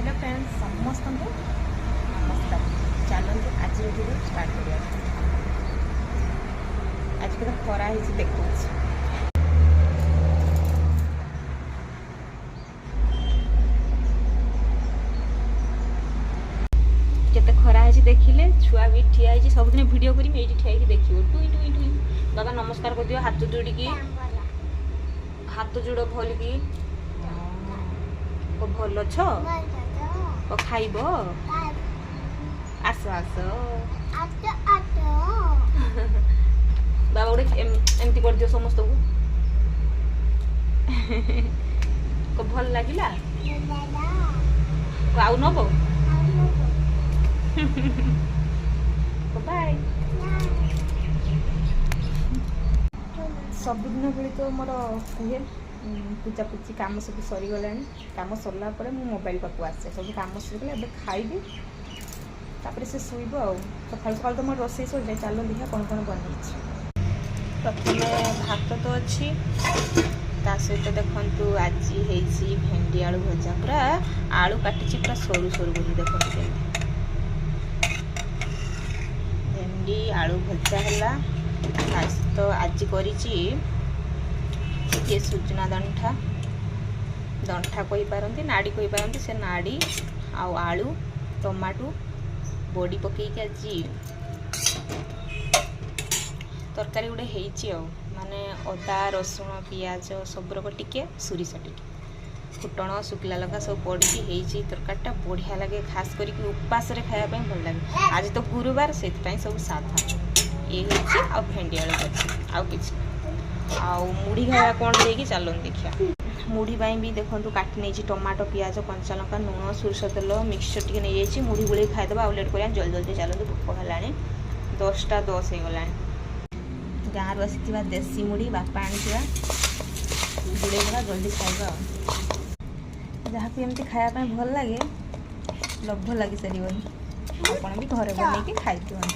Hello friends समस्त को नमस्कार। चलते आज वीडियो स्टार्ट करिया। आज के खरा ही देखो केते खरा है देखिले छुआ भी ठिया है सबुदिन वीडियो करी ये ठिया देखियो टुई टुई टुई। बाबा नमस्कार कर दियो हाथ जोड़िकी हाथ जोड़ भलिकी भल छ खाइब आस आस बाबा गोटे एमती कर दियो समस्त को भल लगिला आउ नब बाय। सबुदिन भली तो मोर कहे पूजा पूजी कम सब सरीगला कम सरला मो मोबाइल पाक आसे सब कम सरीगला ए खाइबी तापर से शुब आ सका सका तो मोर रोसे सर जाए। चलो देखा कौन कौन बन प्रथम भात तो अच्छी ता सहित देखु आज है भेंडी आलू भजा पूरा आलू काटी पूरा सरू सरू बोली देखते भेंडी आलू भजा है। तो आज करी सुजना दंठा दंठा कही पारती नाड़ी कही पारती से नाड़ी आलू टमाटो बड़ी पकईक आज तरकारी गोटे हो माने अदा रसुण पियाज सब टिके सोरिष टिके फुटण शुक्ला लगा सब पड़ी तरकारीटा बढ़िया लगे खास करके उपास खायापी भल लगे। आज तो गुरुवार से सब साधा ये आ भेंडी आलू भजा आउ कि मुढ़ी खाया कौन देगी चलो देखिया। मुढ़ी भी देखो काटी नहीं टमाटो पियाज कंचा लंका लुण सोरिष तेल मिक्सचर टी नहीं मुढ़ी गोल खाईदे आउ लेट कर जल्दी जल्दी चलते भोक है 10टा 10 हो गला। गाँव आसी देसी मुढ़ी बापा आनी बुड़ेगा जल्दी खाइबा जहाँ भी एमती खायापी भल लगे लोभ लगी सारे आप भी घर बनई खाई दिखाँ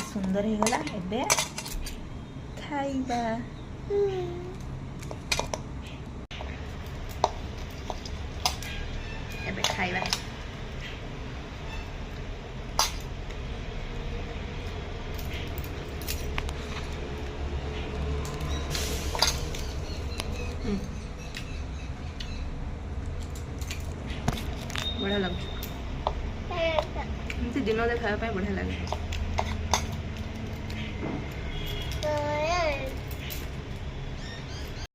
सुंदर हो गला एबे खाइबा। एबे खाइबा बढ़िया लगे दिन खाया बढ़िया लगे।